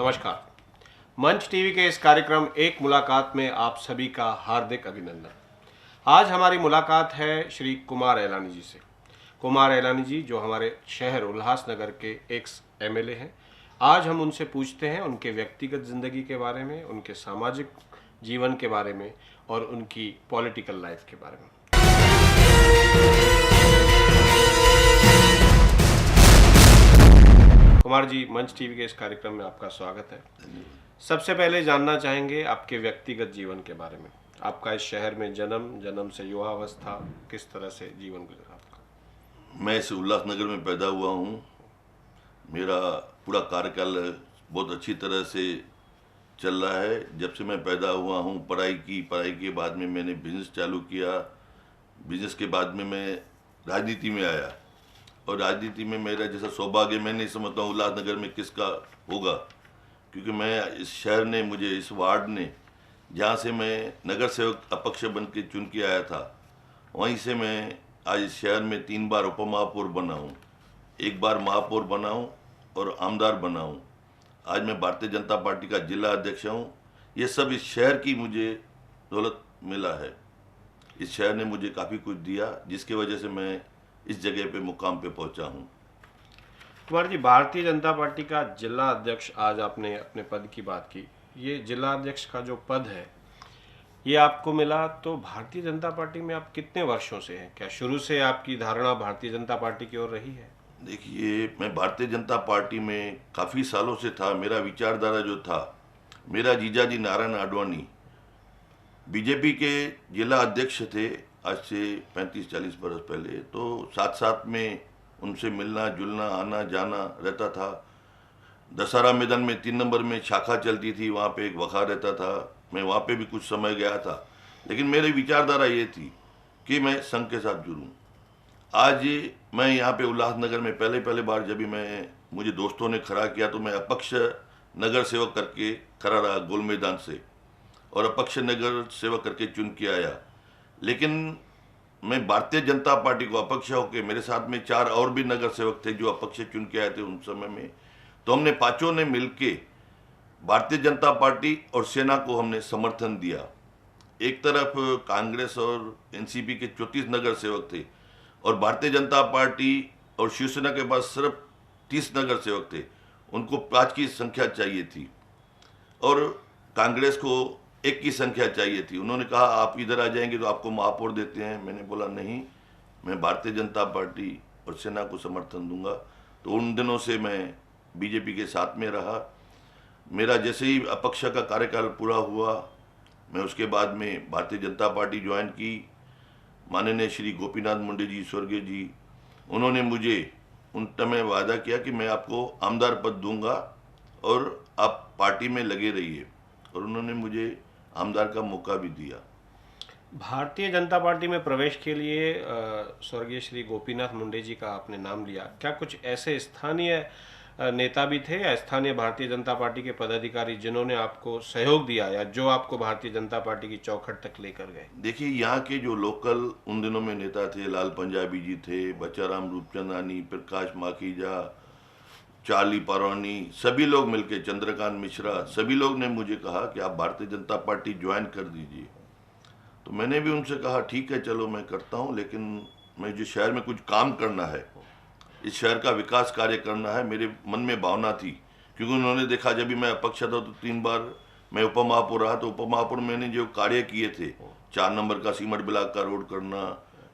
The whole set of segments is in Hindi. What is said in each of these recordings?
नमस्कार। मंच टीवी के इस कार्यक्रम एक मुलाकात में आप सभी का हार्दिक अभिनंदन। आज हमारी मुलाकात है श्री कुमार एलानी जी से। कुमार एलानी जी जो हमारे शहर उल्लासनगर के एक्स एमएलए हैं। आज हम उनसे पूछते हैं उनके व्यक्तिगत जिंदगी के बारे में, उनके सामाजिक जीवन के बारे में और उनकी पॉलिटिकल लाइफ के बारे में। कुमार जी, मंच टीवी के इस कार्यक्रम में आपका स्वागत है। सबसे पहले जानना चाहेंगे आपके व्यक्तिगत जीवन के बारे में। आपका इस शहर में जन्म से युवावस्था किस तरह से जीवन गुजरा आपका? मैं इस उल्लासनगर में पैदा हुआ हूँ। मेरा पूरा कार्यकाल बहुत अच्छी तरह से चल रहा है। जब से मैं पैदा हुआ हूँ पढ़ाई के बाद में मैंने बिजनेस चालू किया। बिजनेस के बाद में मैं राजनीति में आया और राजनीति में मेरा जैसा सौभाग्य मैं नहीं समझता हूँ उल्लासनगर में किसका होगा, क्योंकि मैं इस शहर ने मुझे, इस वार्ड ने, जहाँ से मैं नगर सेवक अपक्ष बन के चुन के आया था, वहीं से मैं आज इस शहर में 3 बार उप महापौर बना हूँ, 1 बार महापौर बना हूँ और आमदार बना हूँ। आज मैं भारतीय जनता पार्टी का जिला अध्यक्ष हूँ। ये सब इस शहर की मुझे दौलत मिला है। इस शहर ने मुझे काफ़ी कुछ दिया, जिसकी वजह से मैं इस जगह पे मुकाम पे पहुंचा हूं। कुमार जी, भारतीय जनता पार्टी का जिला अध्यक्ष, आज आपने अपने पद की बात की। ये जिला अध्यक्ष का जो पद है ये आपको मिला, तो भारतीय जनता पार्टी में आप कितने वर्षों से हैं? क्या शुरू से आपकी धारणा भारतीय जनता पार्टी की ओर रही है? देखिए, मैं भारतीय जनता पार्टी में काफ़ी सालों से था। मेरा विचारधारा जो था, मेरा जीजाजी नारायण आडवाणी बीजेपी के जिला अध्यक्ष थे आज से 35-40 बरस पहले। तो साथ साथ में उनसे मिलना जुलना, आना जाना रहता था। दशहरा मैदान में 3 नंबर में शाखा चलती थी, वहाँ पे एक वखा रहता था। मैं वहाँ पे भी कुछ समय गया था, लेकिन मेरी विचारधारा ये थी कि मैं संघ के साथ जुड़ूं। आज मैं यहाँ पे उल्लासनगर में पहले बार जब भी मुझे दोस्तों ने खड़ा किया तो मैं अपक्ष नगर सेवक करके खड़ा रहा गोल मैदान से, और अपक्ष नगर सेवक करके चुन के आया। लेकिन मैं भारतीय जनता पार्टी को अपक्ष होकर, मेरे साथ में 4 और भी नगर सेवक थे जो अपक्ष चुन के आए थे उन समय में, तो हमने पांचों ने मिलके भारतीय जनता पार्टी और सेना को हमने समर्थन दिया। एक तरफ कांग्रेस और एनसीपी के 34 नगर सेवक थे और भारतीय जनता पार्टी और शिवसेना के पास सिर्फ 30 नगर सेवक थे। उनको 5 की संख्या चाहिए थी और कांग्रेस को 1 की संख्या चाहिए थी। उन्होंने कहा आप इधर आ जाएंगे तो आपको महापौर देते हैं। मैंने बोला नहीं, मैं भारतीय जनता पार्टी और सेना को समर्थन दूंगा। तो उन दिनों से मैं बीजेपी के साथ में रहा। मेरा जैसे ही अपक्ष का कार्यकाल पूरा हुआ, मैं उसके बाद में भारतीय जनता पार्टी ज्वाइन की। माननीय श्री गोपीनाथ मुंडे जी, स्वर्गीय जी, उन्होंने मुझे उन समय वादा किया कि मैं आपको आमदार पद दूंगा और आप पार्टी में लगे रहिए, और उन्होंने मुझे आमदार का मौका भी दिया। भारतीय जनता पार्टी में प्रवेश के लिए स्वर्गीय श्री गोपीनाथ मुंडे जी का आपने नाम लिया। क्या कुछ ऐसे स्थानीय नेता भी थे या स्थानीय भारतीय जनता पार्टी के पदाधिकारी जिन्होंने आपको सहयोग दिया या जो आपको भारतीय जनता पार्टी की चौखट तक लेकर गए? देखिए, यहाँ के जो लोकल उन दिनों में नेता थे, लाल पंजाबी जी थे, बच्चाराम रूपचंदानी, प्रकाश माखीजा, चार्ली परवानी, सभी लोग मिलके, चंद्रकांत मिश्रा, सभी लोग ने मुझे कहा कि आप भारतीय जनता पार्टी ज्वाइन कर दीजिए। तो मैंने भी उनसे कहा ठीक है, चलो मैं करता हूँ, लेकिन मैं जो शहर में कुछ काम करना है, इस शहर का विकास कार्य करना है, मेरे मन में भावना थी। क्योंकि उन्होंने देखा जब भी मैं अपक्ष था तो 3 बार मैं उप महापौर रहा, तो उप महापौर मैंने जो कार्य किए थे, 4 नंबर का सीमेंट ब्लॉक का रोड करना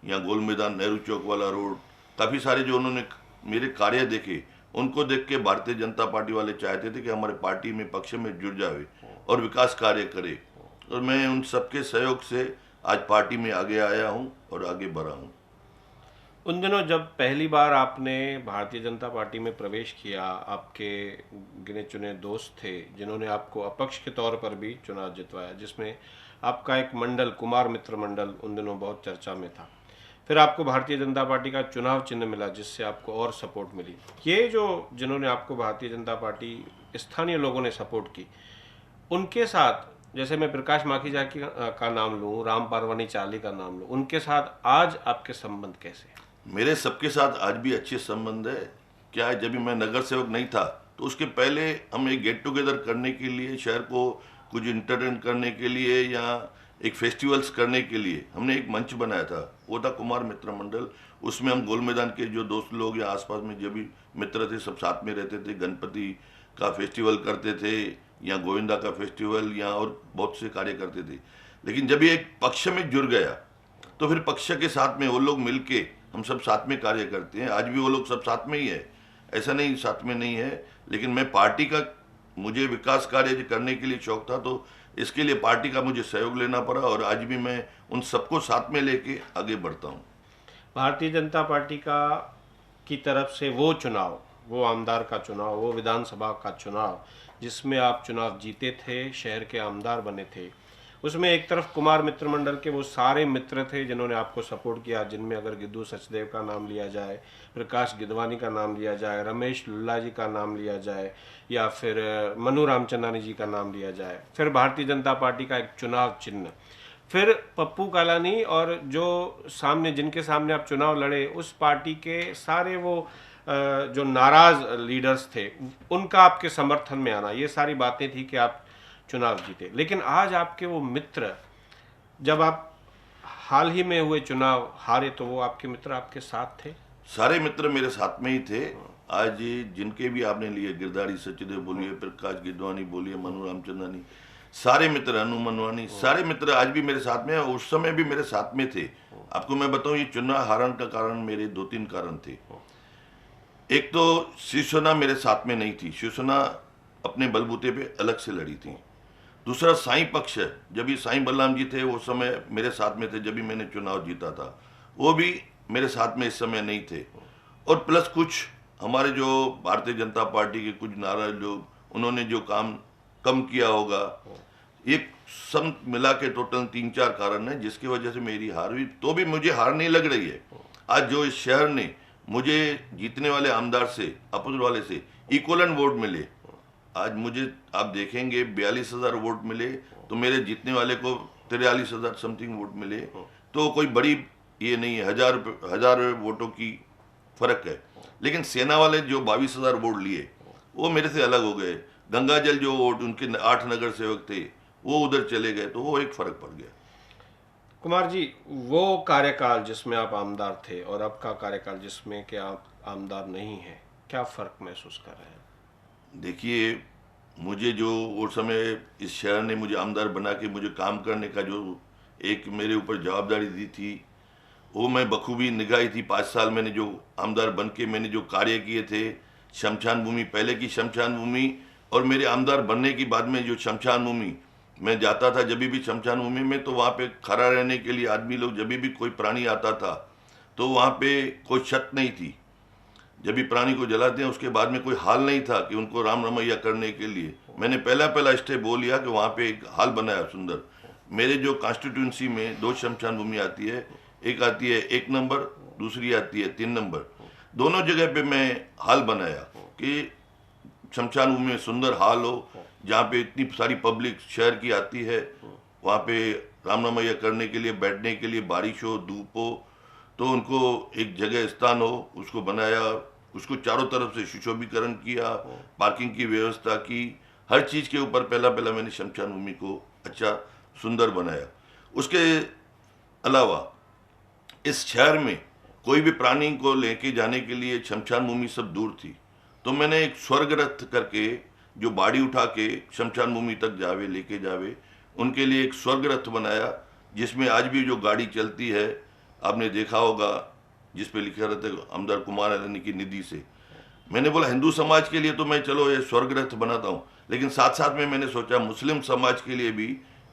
या गोल मैदान नेहरू चौक वाला रोड, काफ़ी सारे जो उन्होंने मेरे कार्य देखे, उनको देख के भारतीय जनता पार्टी वाले चाहते थे कि हमारे पार्टी में पक्ष में जुड़ जाए और विकास कार्य करे। और मैं उन सबके सहयोग से आज पार्टी में आगे आया हूं और आगे बढ़ा हूं। उन दिनों जब पहली बार आपने भारतीय जनता पार्टी में प्रवेश किया, आपके गिने चुने दोस्त थे जिन्होंने आपको अपक्ष के तौर पर भी चुनाव जितवाया, जिसमें आपका एक मंडल, कुमार मित्र मंडल, उन दिनों बहुत चर्चा में था। फिर आपको भारतीय जनता पार्टी का चुनाव चिन्ह मिला, जिससे आपको और सपोर्ट मिली। ये जो जिन्होंने आपको भारतीय जनता पार्टी, स्थानीय लोगों ने सपोर्ट की, उनके साथ, जैसे मैं प्रकाश माखीजा का नाम लूँ, राम पारवानी चाली का नाम लूँ, उनके साथ आज आपके संबंध कैसे? मेरे सबके साथ आज भी अच्छे संबंध है। क्या है, जब भी मैं नगर सेवक नहीं था तो उसके पहले हम एक गेट टुगेदर करने के लिए, शहर को कुछ इंटरटेन करने के लिए या एक फेस्टिवल्स करने के लिए हमने एक मंच बनाया था। वो था कुमार मित्र मंडल। उसमें हम गोल मैदान के जो दोस्त लोग या आसपास में जो भी मित्र थे सब साथ में रहते थे। गणपति का फेस्टिवल करते थे या गोविंदा का फेस्टिवल या और बहुत से कार्य करते थे। लेकिन जब ये एक पक्ष में जुड़ गया तो फिर पक्ष के साथ में वो लोग मिलके हम सब साथ में कार्य करते हैं। आज भी वो लोग सब साथ में ही है, ऐसा नहीं साथ में नहीं है। लेकिन मैं पार्टी का, मुझे विकास कार्य करने के लिए शौक था, तो इसके लिए पार्टी का मुझे सहयोग लेना पड़ा और आज भी मैं उन सबको साथ में लेके आगे बढ़ता हूँ। भारतीय जनता पार्टी का की तरफ से वो चुनाव, वो आमदार का चुनाव, वो विधानसभा का चुनाव जिसमें आप चुनाव जीते थे, शहर के आमदार बने थे, उसमें एक तरफ कुमार मित्र मंडल के वो सारे मित्र थे जिन्होंने आपको सपोर्ट किया, जिनमें अगर गिद्धू सचदेव का नाम लिया जाए, प्रकाश गिदवानी का नाम लिया जाए, रमेश लुल्ला जी का नाम लिया जाए या फिर मनु रामचंदानी जी का नाम लिया जाए, फिर भारतीय जनता पार्टी का एक चुनाव चिन्ह, फिर पप्पू कालानी और जो सामने जिनके सामने आप चुनाव लड़े उस पार्टी के सारे वो जो नाराज लीडर्स थे उनका आपके समर्थन में आना, ये सारी बातें थी कि आप चुनाव जीते। लेकिन आज आपके वो मित्र, जब आप हाल ही में हुए चुनाव हारे तो वो आपके मित्र आपके साथ थे? सारे मित्र मेरे साथ में ही थे। आज जिनके भी आपने लिए, गिरधारी सचदेव बोलिए, प्रकाश गिदवानी बोलिए, मनु रामचंदानी, सारे मित्र, अनु मनवानी, सारे मित्र आज भी मेरे साथ में हैं। उस समय भी मेरे साथ में थे। आपको मैं बताऊं, ये चुनाव हारन का कारण मेरे 2-3 कारण थे। एक तो शिवसेना मेरे साथ में नहीं थी, शिवसेना अपने बलबूते पे अलग से लड़ी थी। दूसरा साईं पक्ष, जब भी साईं बलराम जी थे वो समय मेरे साथ में थे, जब भी मैंने चुनाव जीता था, वो भी मेरे साथ में इस समय नहीं थे। और प्लस कुछ हमारे जो भारतीय जनता पार्टी के कुछ नाराज लोग, उन्होंने जो काम कम किया होगा, ये सब मिला के टोटल 3-4 कारण है जिसकी वजह से मेरी हार हुई। तो भी मुझे हार नहीं लग रही है। आज जो इस शहर ने मुझे जीतने वाले आमदार से, अपोजिट वाले से इक्वलन वोट मिले, आज मुझे आप देखेंगे 42,000 वोट मिले तो मेरे जीतने वाले को 43,000 समथिंग वोट मिले, तो कोई बड़ी ये नहीं है, हजार वोटों की फर्क है। लेकिन सेना वाले जो 22,000 वोट लिए वो मेरे से अलग हो गए। गंगा जल जो वोट उनके 8 नगर सेवक थे वो उधर चले गए, तो वो एक फर्क पड़ गया। कुमार जी, वो कार्यकाल जिसमें आप आमदार थे और अब का कार्यकाल जिसमें कि आप आमदार नहीं हैं, क्या फर्क महसूस कर रहे हैं? देखिए, मुझे जो उस समय इस शहर ने मुझे आमदार बना के मुझे काम करने का जो एक मेरे ऊपर जवाबदारी दी थी, वो मैं बखूबी निभाई थी। 5 साल मैंने जो आमदार बन के मैंने जो कार्य किए थे, शमशान भूमि, पहले की शमशान भूमि और मेरे आमदार बनने के बाद में जो शमशान भूमि मैं जाता था, जब भी शमशान भूमि में, तो वहाँ पे खड़ा रहने के लिए आदमी लोग, जब भी कोई प्राणी आता था तो वहाँ पे कोई छत नहीं थी। जब भी प्राणी को जलाते हैं उसके बाद में कोई हाल नहीं था कि उनको राम रमैया करने के लिए। मैंने पहला स्टेप वो लिया कि वहाँ पे एक हाल बनाया सुंदर। मेरे जो कॉन्स्टिट्यूंसी में 2 शमशान भूमि आती है, एक आती है 1 नंबर, दूसरी आती है 3 नंबर। दोनों जगह पे मैं हाल बनाया कि शमशान भूमि में सुंदर हाल हो, जहाँ पे इतनी सारी पब्लिक शहर की आती है, वहाँ पे राम रमैया करने के लिए, बैठने के लिए, बारिश हो, धूप हो, तो उनको एक जगह स्थान हो, उसको बनाया। उसको चारों तरफ से सुशोभीकरण किया, पार्किंग की व्यवस्था की, हर चीज़ के ऊपर पहला मैंने शमशान भूमि को अच्छा सुंदर बनाया। उसके अलावा इस शहर में कोई भी प्राणी को लेके जाने के लिए शमशान भूमि सब दूर थी, तो मैंने एक स्वर्ग रथ करके जो बाड़ी उठा के शमशान भूमि तक जावे, लेके जावे, उनके लिए एक स्वर्ग रथ बनाया, जिसमें आज भी जो गाड़ी चलती है आपने देखा होगा, जिस पे लिखा रहता है आमदार कुमार अलानी की निधि से। मैंने बोला हिंदू समाज के लिए तो मैं चलो ये स्वर्ग रथ बनाता हूँ, लेकिन साथ साथ में मैंने सोचा मुस्लिम समाज के लिए भी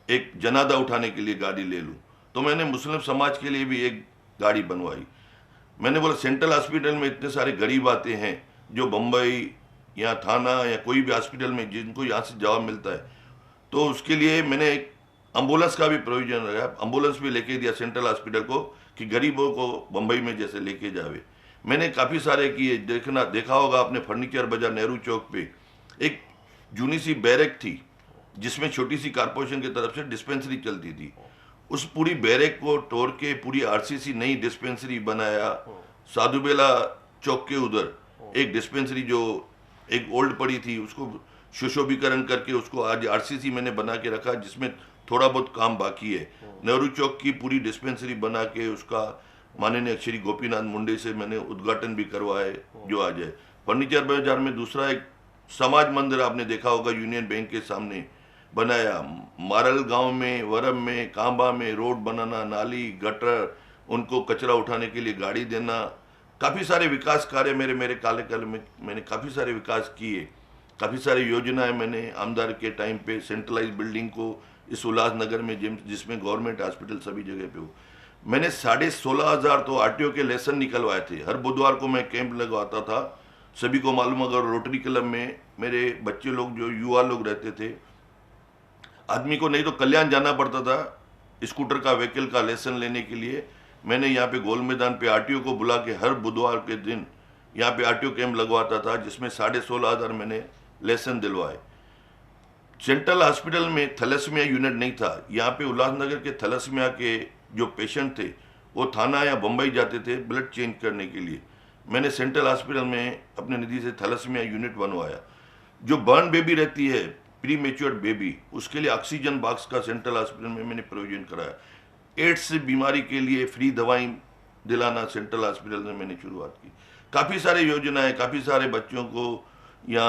एक जनादा उठाने के लिए गाड़ी ले लूँ, तो मैंने मुस्लिम समाज के लिए भी एक गाड़ी बनवाई। मैंने बोला सेंट्रल हॉस्पिटल में इतने सारे गरीब आते हैं जो बम्बई या थाना या कोई भी हॉस्पिटल में जिनको यहाँ से जवाब मिलता है, तो उसके लिए मैंने एक एम्बुलेंस का भी प्रोविजन रखा। एम्बुलेंस भी लेके दिया सेंट्रल हॉस्पिटल को कि गरीबों को बम्बई में जैसे लेके जावे। मैंने काफ़ी सारे किए। देखा होगा आपने फर्नीचर बाजार नेहरू चौक पे एक जूनी सी बैरक थी जिसमें छोटी सी कारपोरेशन की तरफ से डिस्पेंसरी चलती थी। उस पूरी बैरक को तोड़ के पूरी आरसीसी नई डिस्पेंसरी बनाया। साधुबेला चौक के उधर एक डिस्पेंसरी जो एक ओल्ड पड़ी थी, उसको सुशोभीकरण करके उसको आज आरसीसी मैंने बना के रखा, जिसमें थोड़ा बहुत काम बाकी है। नेहरू चौक की पूरी डिस्पेंसरी बना के उसका माननीय श्री गोपीनाथ मुंडे से मैंने उद्घाटन भी करवाए, जो आ जाए। फर्नीचर बाजार में दूसरा एक समाज मंदिर आपने देखा होगा, यूनियन बैंक के सामने बनाया। मारल गांव में, वरम में, कांबा में रोड बनाना, नाली, गटर, उनको कचरा उठाने के लिए गाड़ी देना, काफ़ी सारे विकास कार्य मेरे मेरे काले में मैंने काफ़ी सारे विकास किए। काफ़ी सारी योजनाएं मैंने आमदार के टाइम पे सेंट्रलाइज बिल्डिंग को इस उल्लासनगर में जिसमें गवर्नमेंट हॉस्पिटल सभी जगह पे हो, मैंने 16,500 तो आरटीओ के लेसन निकलवाए थे। हर बुधवार को मैं कैंप लगवाता था, सभी को मालूम। अगर रोटरी क्लब में मेरे बच्चे लोग, जो युवा लोग रहते थे, आदमी को नहीं तो कल्याण जाना पड़ता था स्कूटर का, व्हीकल का लेसन लेने के लिए, मैंने यहाँ पे गोल मैदान पे आरटीओ को बुला के हर बुधवार के दिन यहाँ पे आरटीओ कैंप लगवाता था, जिसमें 16,500 मैंने लेसन दिलवाए। सेंट्रल हॉस्पिटल में थैलेसीमिया यूनिट नहीं था। यहाँ पे उल्लासनगर के थैलेसीमिया के जो पेशेंट थे वो थाना या बम्बई जाते थे ब्लड चेंज करने के लिए। मैंने सेंट्रल हॉस्पिटल में अपने निधि से थैलेसीमिया यूनिट बनवाया। जो बर्न बेबी रहती है, प्री मेच्योर बेबी, उसके लिए ऑक्सीजन बॉक्स का सेंट्रल हॉस्पिटल में मैंने प्रोविजन कराया। एड्स बीमारी के लिए फ्री दवाई दिलाना सेंट्रल हॉस्पिटल में मैंने शुरुआत की। काफ़ी सारे योजनाएं, काफ़ी सारे बच्चों को या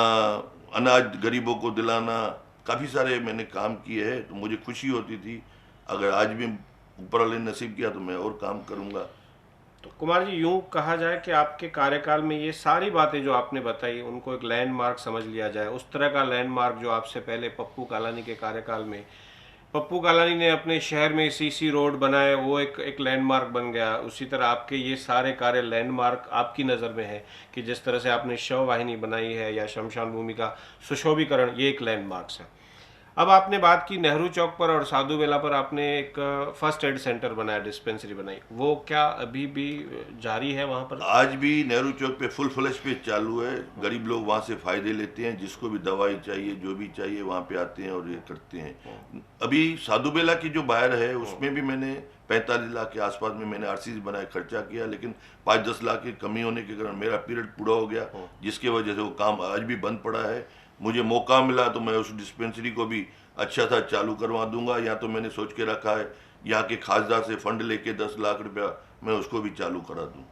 अनाज गरीबों को दिलाना, काफ़ी सारे मैंने काम किए हैं। तो मुझे खुशी होती थी। अगर आज भी ऊपर वाले ने नसीब किया तो मैं और काम करूँगा। तो कुमार जी, यूं कहा जाए कि आपके कार्यकाल में ये सारी बातें जो आपने बताई उनको एक लैंडमार्क समझ लिया जाए, उस तरह का लैंडमार्क जो आपसे पहले पप्पू कालानी के कार्यकाल में पप्पू कालानी ने अपने शहर में सीसी रोड बनाए, वो एक लैंडमार्क बन गया। उसी तरह आपके ये सारे कार्य लैंडमार्क आपकी नज़र में है कि जिस तरह से आपने शव वाहिनी बनाई है या शमशान भूमि का सुशोभीकरण, ये एक लैंडमार्क्स है। अब आपने बात की नेहरू चौक पर और साधु बेला पर आपने एक फर्स्ट एड सेंटर बनाया, डिस्पेंसरी बनाई, वो क्या अभी भी जारी है वहाँ पर? आज भी नेहरू चौक पे फुल फ्लैश पे चालू है। गरीब लोग वहाँ से फायदे लेते हैं, जिसको भी दवाई चाहिए, जो भी चाहिए, वहाँ पे आते हैं और ये करते हैं। अभी साधु बेला की जो बाहर है उसमें भी मैंने 45 लाख के आसपास में मैंने आरसीसी बनाए, खर्चा किया, लेकिन 5-10 लाख की कमी होने के कारण मेरा पीरियड पूरा हो गया, जिसकी वजह से वो काम आज भी बंद पड़ा है। मुझे मौका मिला तो मैं उस डिस्पेंसरी को भी अच्छा सा चालू करवा दूंगा। या तो मैंने सोच के रखा है यहाँ के खासदार से फंड लेके 10 लाख रुपया मैं उसको भी चालू करा दूं।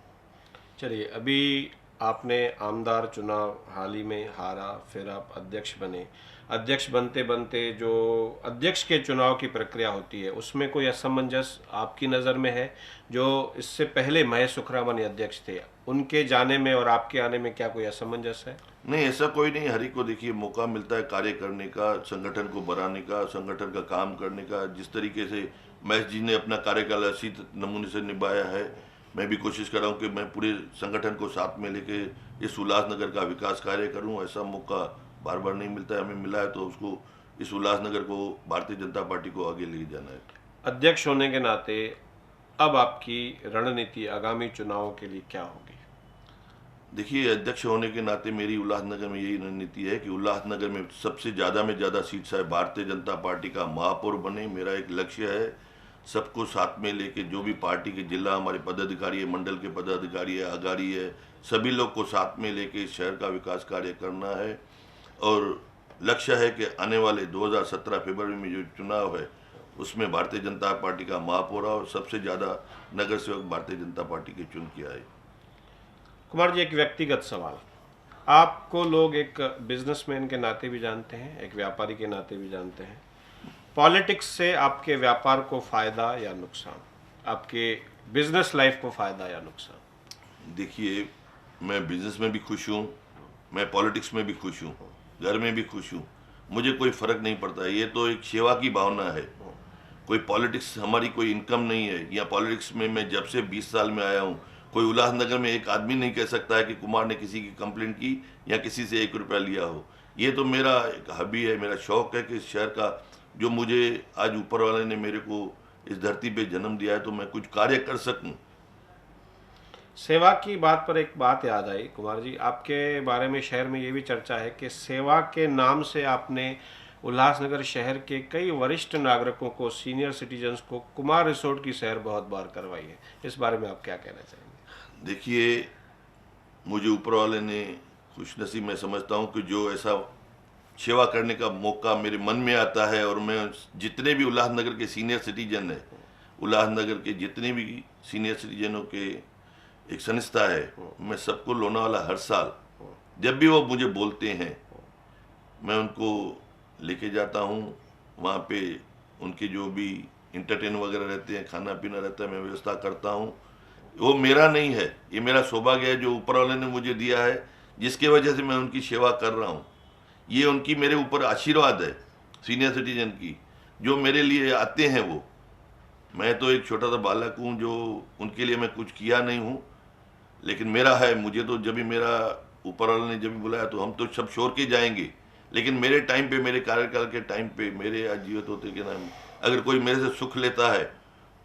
चलिए, अभी आपने आमदार चुनाव हाल ही में हारा, फिर आप अध्यक्ष बने। अध्यक्ष बनते बनते जो अध्यक्ष के चुनाव की प्रक्रिया होती है उसमें कोई असमंजस आपकी नज़र में है? जो इससे पहले महेश सुखरामन अध्यक्ष थे, उनके जाने में और आपके आने में क्या कोई असमंजस है? नहीं, ऐसा कोई नहीं। हर एक को देखिए मौका मिलता है कार्य करने का, संगठन को बढ़ाने का, संगठन का काम करने का। जिस तरीके से महेश जी ने अपना कार्यकाल अच्छी नमूने से निभाया है, मैं भी कोशिश कर रहा हूँ कि मैं पूरे संगठन को साथ में लेके इस उल्लासनगर का विकास कार्य करूँ। ऐसा मौका बार बार नहीं मिलता है, हमें मिला है तो उसको, इस उल्लासनगर को, भारतीय जनता पार्टी को आगे ले जाना है। अध्यक्ष होने के नाते अब आपकी रणनीति आगामी चुनावों के लिए क्या होगी? देखिए, अध्यक्ष होने के नाते मेरी उल्लासनगर में यही रणनीति है कि उल्लासनगर में सबसे ज़्यादा सीट चाहे भारतीय जनता पार्टी का महापौर बने। मेरा एक लक्ष्य है, सबको साथ में लेके, जो भी पार्टी के जिला हमारे पदाधिकारी है, मंडल के पदाधिकारी है, अगाड़ी है, सभी लोग को साथ में लेके इस शहर का विकास कार्य करना है। और लक्ष्य है कि आने वाले 2017 फरवरी में जो चुनाव है उसमें भारतीय जनता पार्टी का महापौर और सबसे ज़्यादा नगर सेवक भारतीय जनता पार्टी के चुन के आए। कुमार जी, एक व्यक्तिगत सवाल, आपको लोग एक बिजनेसमैन के नाते भी जानते हैं, एक व्यापारी के नाते भी जानते हैं। पॉलिटिक्स से आपके व्यापार को फ़ायदा या नुकसान, आपके बिजनेस लाइफ को फ़ायदा या नुकसान? देखिए, मैं बिजनेस में भी खुश हूँ, मैं पॉलिटिक्स में भी खुश हूँ, घर में भी खुश हूँ। मुझे कोई फ़र्क नहीं पड़ता। ये तो एक सेवा की भावना है। कोई पॉलिटिक्स हमारी कोई इनकम नहीं है। या पॉलिटिक्स में मैं जब से 20 साल में आया हूँ, कोई उल्लासनगर में एक आदमी नहीं कह सकता है कि कुमार ने किसी की कंप्लेंट की या किसी से 1 रुपया लिया हो। ये तो मेरा एक हॉबी है, मेरा शौक़ है कि इस शहर का, जो मुझे आज ऊपर वाले ने मेरे को इस धरती पे जन्म दिया है, तो मैं कुछ कार्य कर सकूं। सेवा की बात पर एक बात याद आई कुमार जी, आपके बारे में शहर में ये भी चर्चा है कि सेवा के नाम से आपने उल्लासनगर शहर के कई वरिष्ठ नागरिकों को, सीनियर सिटीजन्स को, कुमार रिसोर्ट की सैर बहुत बार करवाई है। इस बारे में आप क्या कहना चाहेंगे? देखिए, मुझे ऊपर वाले ने खुशनसीब मैं समझता हूँ कि जो ऐसा सेवा करने का मौका मेरे मन में आता है, और मैं जितने भी उल्लासनगर के सीनियर सिटीजन है, उल्लासनगर के जितने भी सीनियर सिटीजनों के एक संस्था है, मैं सबको लोनावाला हर साल जब भी वो मुझे बोलते हैं मैं उनको लेके जाता हूँ। वहाँ पे उनके जो भी इंटरटेन वगैरह रहते हैं, खाना पीना रहता है, मैं व्यवस्था करता हूँ। वो मेरा नहीं है, ये मेरा सौभाग्य है जो ऊपर वाले ने मुझे दिया है, जिसके वजह से मैं उनकी सेवा कर रहा हूँ। ये उनकी मेरे ऊपर आशीर्वाद है सीनियर सिटीजन की, जो मेरे लिए आते हैं। वो मैं तो एक छोटा सा बालक हूँ, जो उनके लिए मैं कुछ किया नहीं हूँ, लेकिन मेरा है। मुझे तो जब भी मेरा ऊपर वाले ने जब भी बुलाया तो हम तो सब छोड़ के जाएंगे, लेकिन मेरे टाइम पे, मेरे कार्यकाल के टाइम पे, मेरे आज जीवित होते के नाम अगर कोई मेरे से सुख लेता है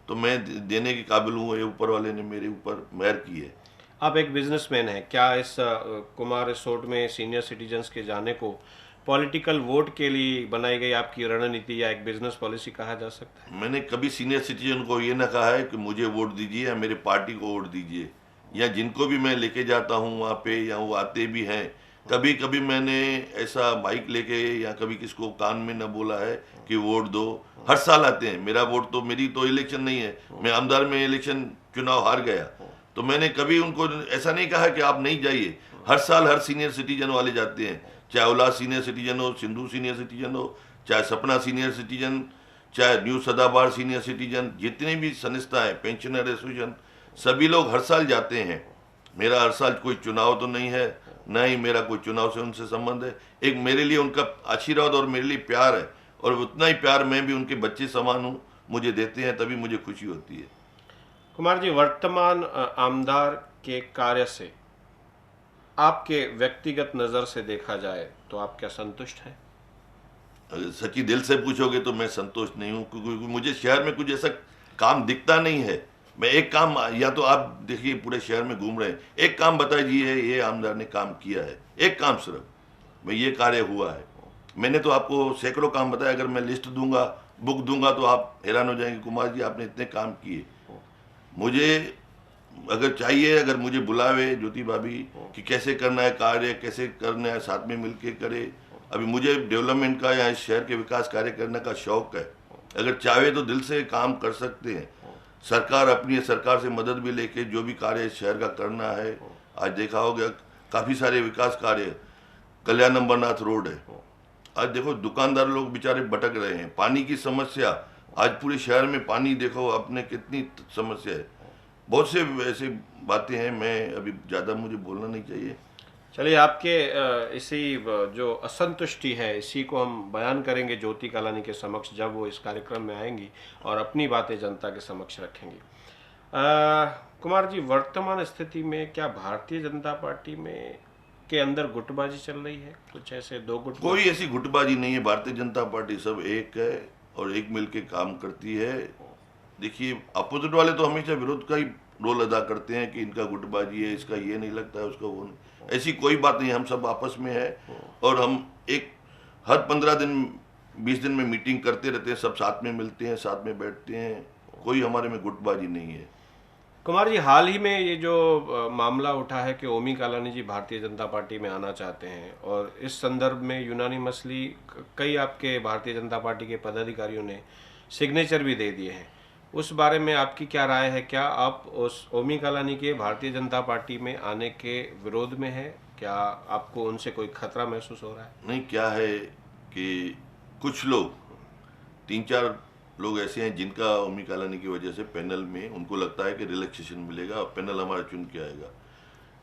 तो मैं देने के काबिल हूँ। ये ऊपर वाले ने मेरे ऊपर मेहर की है। आप एक बिजनेसमैन हैं, क्या इस कुमार रिसोर्ट में सीनियर सिटीजन्स के जाने को पॉलिटिकल वोट के लिए बनाई गई आपकी रणनीति या एक बिजनेस पॉलिसी कहा जा सकता है? मैंने कभी सीनियर सिटीजन को ये ना कहा है कि मुझे वोट दीजिए या मेरे पार्टी को वोट दीजिए, या जिनको भी मैं लेके जाता हूँ वहाँ पे, या वो आते भी हैं, कभी कभी मैंने ऐसा माइक लेके या कभी किसको कान में न बोला है कि वोट दो। हर साल आते हैं। मेरा वोट तो, मेरी तो इलेक्शन नहीं है, मैं आमदार में इलेक्शन चुनाव हार गया, तो मैंने कभी उनको ऐसा नहीं कहा कि आप नहीं जाइए। हर साल हर सीनियर सिटीजन वाले जाते हैं, चाहे उल्लास सीनियर सिटीजन हो, सिंधु सीनियर सिटीजन हो, चाहे सपना सीनियर सिटीजन, चाहे न्यू सदाबहार सीनियर सिटीजन, जितने भी संस्था है, पेंशनर एसोसिएशन, सभी लोग हर साल जाते हैं। मेरा हर साल कोई चुनाव तो नहीं है, न ही मेरा कोई चुनाव से उनसे संबंध है। एक मेरे लिए उनका आशीर्वाद और मेरे लिए प्यार है, और उतना ही प्यार मैं भी उनके बच्चे समान हूँ, मुझे देते हैं, तभी मुझे खुशी होती है। कुमार जी, वर्तमान आमदार के कार्य से आपके व्यक्तिगत नज़र से देखा जाए तो आप क्या संतुष्ट हैं? अगर सच्ची दिल से पूछोगे तो मैं संतुष्ट नहीं हूँ, क्योंकि मुझे शहर में कुछ ऐसा काम दिखता नहीं है। मैं एक काम, या तो आप देखिए पूरे शहर में घूम रहे हैं, एक काम बताइए ये आमदार ने काम किया है, एक काम सिर्फ, मैं ये कार्य हुआ है। मैंने तो आपको सैकड़ों काम बताया, अगर मैं लिस्ट दूंगा, बुक दूंगा, तो आप हैरान हो जाएंगे, कुमार जी आपने इतने काम किए। मुझे अगर चाहिए, अगर मुझे बुलावे ज्योति भाभी कि कैसे करना है कार्य, कैसे करना है, साथ में मिलके करे। अभी मुझे डेवलपमेंट का या इस शहर के विकास कार्य करने का शौक है, अगर चाहे तो दिल से काम कर सकते हैं। सरकार अपनी सरकार से मदद भी लेके जो भी कार्य इस शहर का करना है, आज देखा होगा काफ़ी सारे विकास कार्य, कल्याण अम्बरनाथ रोड है, आज देखो दुकानदार लोग बेचारे भटक रहे हैं, पानी की समस्या, आज पूरे शहर में पानी देखो अपने कितनी समस्या है। बहुत से ऐसी बातें हैं, मैं अभी ज़्यादा मुझे बोलना नहीं चाहिए। चलिए, आपके इसी जो असंतुष्टि है इसी को हम बयान करेंगे ज्योति कालानी के समक्ष जब वो इस कार्यक्रम में आएंगी और अपनी बातें जनता के समक्ष रखेंगी। कुमार जी, वर्तमान स्थिति में क्या भारतीय जनता पार्टी में के अंदर गुटबाजी चल रही है? कुछ ऐसे दो गुट? कोई ऐसी गुटबाजी नहीं है, भारतीय जनता पार्टी सब एक है और एक मिल के काम करती है। देखिए, अपोजिट वाले तो हमेशा विरोध का ही रोल अदा करते हैं कि इनका गुटबाजी है, इसका ये नहीं लगता है, उसका वो नहीं। ऐसी कोई बात नहीं, हम सब आपस में है, और हम एक हर 15 दिन 20 दिन में मीटिंग करते रहते हैं, सब साथ में मिलते हैं, साथ में बैठते हैं, कोई हमारे में गुटबाजी नहीं है। कुमार जी, हाल ही में ये जो मामला उठा है कि ओमी कालानी जी भारतीय जनता पार्टी में आना चाहते हैं, और इस संदर्भ में यूनानिमसली कई आपके भारतीय जनता पार्टी के पदाधिकारियों ने सिग्नेचर भी दे दिए हैं, उस बारे में आपकी क्या राय है? क्या आप उस ओमी कालानी के भारतीय जनता पार्टी में आने के विरोध में है? क्या आपको उनसे कोई खतरा महसूस हो रहा है? नहीं, क्या है कि कुछ लोग, 3-4 लोग ऐसे हैं जिनका ओमी कालानी की वजह से पैनल में उनको लगता है कि रिलैक्सेशन मिलेगा और पैनल हमारा चुन के आएगा।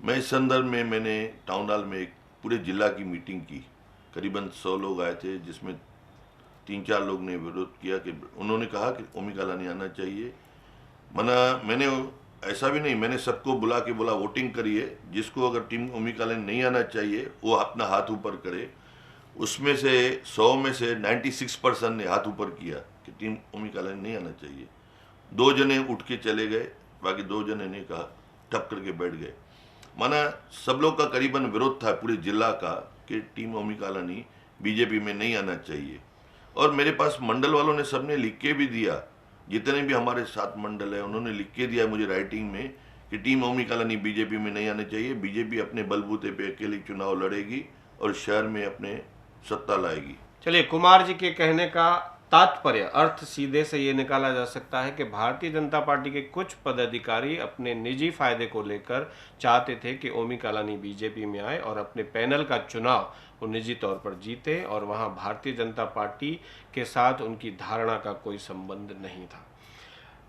मैं इस संदर्भ में मैंने टाउन हॉल में एक पूरे जिला की मीटिंग की, करीबन 100 लोग आए थे, जिसमें 3-4 लोग ने विरोध किया कि उन्होंने कहा कि ओमी कालानी आना चाहिए। मैंने ऐसा भी नहीं, मैंने सबको बुला के बोला वोटिंग करिए, जिसको अगर टीम ओमी कालानी नहीं आना चाहिए वो अपना हाथ ऊपर करे। उसमें से 100 में से 96% ने हाथ ऊपर किया कि टीम ओमी कालानी नहीं आना चाहिए। 2 जने उठ के चले गए, बाकी 2 जने ने कहा, ठप करके बैठ गए। सब लोग का करीबन विरोध था पूरे जिला का कि टीम ओमी कालानी बीजेपी में नहीं आना चाहिए। और मेरे पास मंडल वालों ने सबने लिख के भी दिया, जितने भी हमारे 7 मंडल है उन्होंने लिख के दिया मुझे राइटिंग में कि टीम ओमी कालानी बीजेपी में नहीं आने चाहिए। बीजेपी अपने बलबूते पे अकेले चुनाव लड़ेगी और शहर में अपने सत्ता लाएगी। चलिए, कुमार जी के कहने का तात्पर्य, अर्थ सीधे से ये निकाला जा सकता है कि भारतीय जनता पार्टी के कुछ पदाधिकारी अपने निजी फायदे को लेकर चाहते थे कि ओमी कालानी बीजेपी में आए और अपने पैनल का चुनाव वो निजी तौर पर जीते, और वहां भारतीय जनता पार्टी के साथ उनकी धारणा का कोई संबंध नहीं था।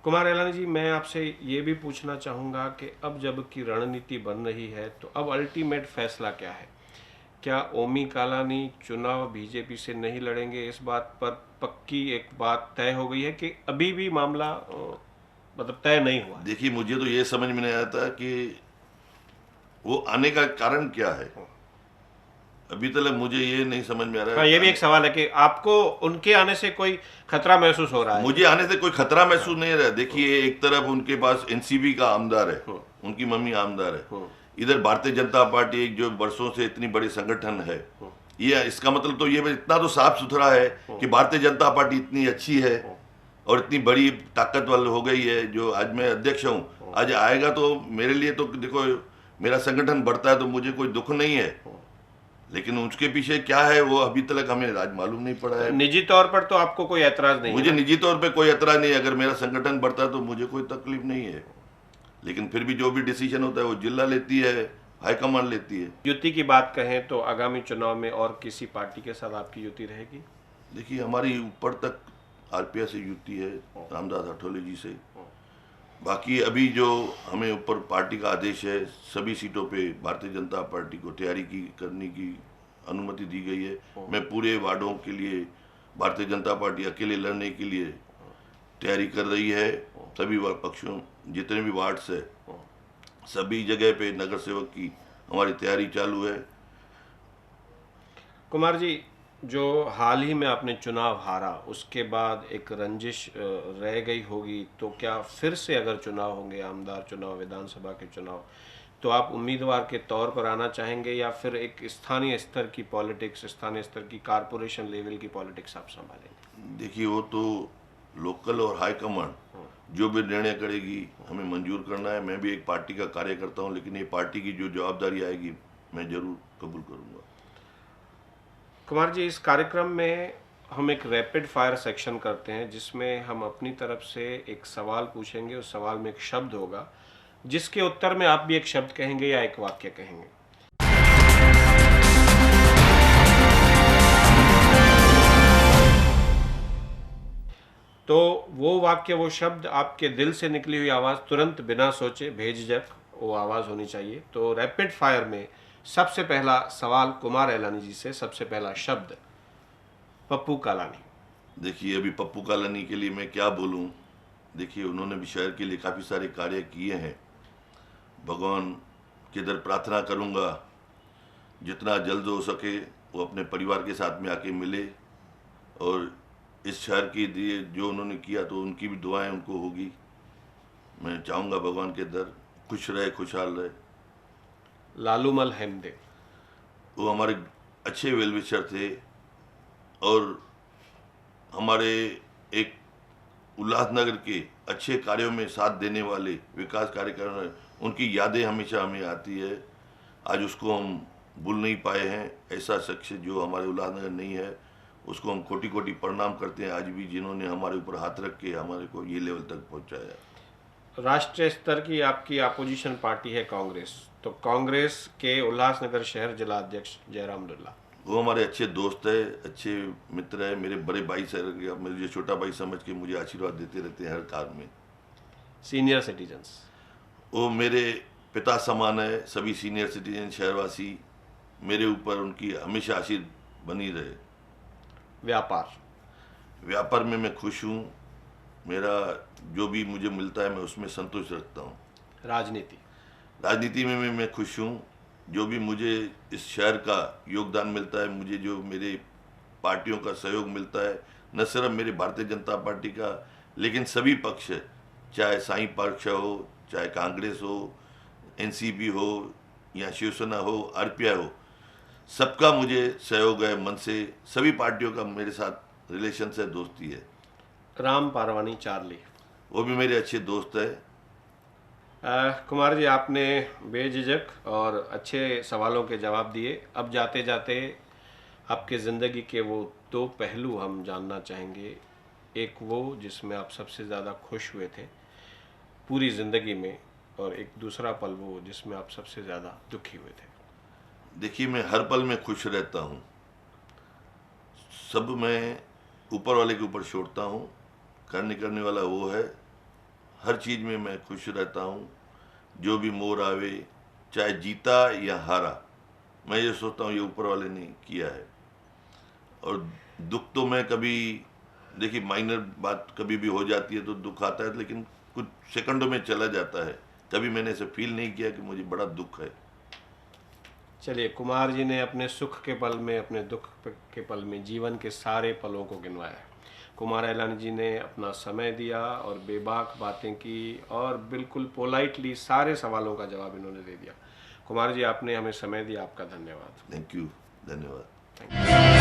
कुमार एलानी जी, मैं आपसे ये भी पूछना चाहूँगा कि अब जब की रणनीति बन रही है तो अब अल्टीमेट फैसला क्या है? क्या ओमी कालानी चुनाव बीजेपी से नहीं लड़ेंगे, इस बात पर पक्की एक बात तय हो गई है कि अभी भी मामला मतलब तय नहीं हुआ है? देखिए, मुझे तो ये समझ में नहीं आता कि वो आने का कारण क्या है। अभी तक मुझे ये नहीं समझ में आ रहा है। हाँ, ये भी एक सवाल है कि आपको उनके आने से कोई खतरा महसूस हो रहा है? मुझे आने से कोई खतरा महसूस नहीं हो रहा है। देखिए, एक तरफ उनके पास एनसीपी का आमदार है, उनकी मम्मी आमदार है, इधर भारतीय जनता पार्टी एक जो वर्षों से इतनी बड़ी संगठन है। ये इसका मतलब तो ये इतना तो साफ सुथरा है कि भारतीय जनता पार्टी इतनी अच्छी है और इतनी बड़ी ताकतवर हो गई है। जो आज मैं अध्यक्ष हूँ, आज आएगा तो मेरे लिए तो देखो, मेरा संगठन बढ़ता है तो मुझे कोई दुख नहीं है, लेकिन उसके पीछे क्या है वो अभी तक हमें आज मालूम नहीं पड़ा है। निजी तौर पर तो आपको कोई ऐतराज नहीं? मुझे निजी तौर पे कोई ऐतराज नहीं है। अगर मेरा संगठन बढ़ता है तो मुझे कोई तकलीफ नहीं है, लेकिन फिर भी जो भी डिसीजन होता है वो जिला लेती है, हाईकमान लेती है। युति की बात कहें तो आगामी चुनाव में और किसी पार्टी के साथ आपकी युति रहेगी? देखिए, हमारी ऊपर तक आरपीएस से युति है, रामदास अठौले जी से। बाकी अभी जो हमें ऊपर पार्टी का आदेश है, सभी सीटों पे भारतीय जनता पार्टी को तैयारी करने की अनुमति दी गई है। मैं पूरे वार्डों के लिए भारतीय जनता पार्टी अकेले लड़ने के लिए तैयारी कर रही है। सभी पक्षों, जितने भी वार्ड्स है, सभी जगह पे नगर सेवक की हमारी तैयारी चालू है। कुमार जी, जो हाल ही में आपने चुनाव हारा, उसके बाद एक रंजिश रह गई होगी, तो क्या फिर से अगर चुनाव होंगे, आमदार चुनाव, विधानसभा के चुनाव, तो आप उम्मीदवार के तौर पर आना चाहेंगे या फिर एक स्थानीय स्तर की पॉलिटिक्स, स्थानीय स्तर की कारपोरेशन लेवल की पॉलिटिक्स आप संभालेंगे? देखिए, वो तो लोकल और हाईकमांड जो भी निर्णय करेगी हमें मंजूर करना है। मैं भी एक पार्टी का कार्यकर्ता हूँ, लेकिन ये पार्टी की जो जवाबदारी आएगी मैं जरूर कबूल करूँगा। कुमार जी, इस कार्यक्रम में हम एक रैपिड फायर सेक्शन करते हैं जिसमें हम अपनी तरफ से एक सवाल पूछेंगे। उस सवाल में एक शब्द होगा जिसके उत्तर में आप भी एक शब्द कहेंगे या एक वाक्य कहेंगे। तो वो वाक्य, वो शब्द, आपके दिल से निकली हुई आवाज़, तुरंत बिना सोचे बेझिझक वो आवाज़ होनी चाहिए। तो रैपिड फायर में सबसे पहला सवाल कुमार एलानी जी से, सबसे पहला शब्द पप्पू कालानी। देखिए, अभी पप्पू कालानी के लिए मैं क्या बोलूं। देखिए, उन्होंने भी शहर के लिए काफ़ी सारे कार्य किए हैं। भगवान के दर प्रार्थना करूंगा जितना जल्द हो सके वो अपने परिवार के साथ में आके मिले, और इस शहर के लिए जो उन्होंने किया तो उनकी भी दुआएं उनको होगी। मैं चाहूँगा भगवान के दर खुश रहे, खुशहाल रहे। लालूमल हेमदे, वो हमारे अच्छे वेलविशर थे और हमारे एक उल्लासनगर के अच्छे कार्यों में साथ देने वाले, विकास कार्यक्रम, उनकी यादें हमेशा हमें आती है। आज उसको हम भूल नहीं पाए हैं। ऐसा शख्स जो हमारे उल्लासनगर नहीं है उसको हम कोटि कोटि प्रणाम करते हैं आज भी, जिन्होंने हमारे ऊपर हाथ रख के हमारे को ये लेवल तक पहुंचाया। राष्ट्रीय स्तर की आपकी अपोजिशन पार्टी है कांग्रेस, तो कांग्रेस के उल्लासनगर शहर जिला अध्यक्ष जयराम दुल्ला, वो हमारे अच्छे दोस्त है, अच्छे मित्र है, मेरे बड़े भाई से, मेरे छोटा भाई समझ के मुझे आशीर्वाद देते रहते हैं हर काम में। सीनियर सिटीजन्स, वो मेरे पिता समान है। सभी सीनियर सिटीजन शहरवासी मेरे ऊपर उनकी हमेशा आशीर्वाद बनी रहे। व्यापार में मैं खुश हूँ। मेरा जो भी मुझे मिलता है मैं उसमें संतोष रखता हूँ। राजनीति में मैं खुश हूँ। जो भी मुझे इस शहर का योगदान मिलता है, मुझे जो मेरे पार्टियों का सहयोग मिलता है, न सिर्फ मेरे भारतीय जनता पार्टी का, लेकिन सभी पक्ष, चाहे साई पक्ष हो, चाहे कांग्रेस हो, एनसीपी हो या शिवसेना हो, आरपीआई हो, सबका मुझे सहयोग है मन से। सभी पार्टियों का मेरे साथ रिलेशन है, दोस्ती है। राम पारवानी चार्ली, वो भी मेरे अच्छे दोस्त है। कुमार जी, आपने बेझिझक और अच्छे सवालों के जवाब दिए। अब जाते जाते आपके ज़िंदगी के वो दो पहलू हम जानना चाहेंगे। एक वो जिसमें आप सबसे ज़्यादा खुश हुए थे पूरी ज़िंदगी में, और एक दूसरा पल वो जिसमें आप सबसे ज़्यादा दुखी हुए थे। देखिए, मैं हर पल में खुश रहता हूँ। सब मैं ऊपर वाले के ऊपर छोड़ता हूँ। करने वाला वो है। हर चीज़ में मैं खुश रहता हूँ। जो भी मोड़ आवे, चाहे जीता या हारा, मैं ये सोचता हूँ ये ऊपर वाले ने किया है। और दुख तो मैं कभी, देखिए माइनर बात कभी भी हो जाती है तो दुख आता है, लेकिन कुछ सेकंडों में चला जाता है। कभी मैंने ऐसे फील नहीं किया कि मुझे बड़ा दुख है। चलिए, कुमार जी ने अपने सुख के पल में, अपने दुख के पल में जीवन के सारे पलों को गिनवाया। कुमार एलानी जी ने अपना समय दिया और बेबाक बातें की, और बिल्कुल पोलाइटली सारे सवालों का जवाब इन्होंने दे दिया। कुमार जी, आपने हमें समय दिया, आपका धन्यवाद। थैंक यू, धन्यवाद। Thank you.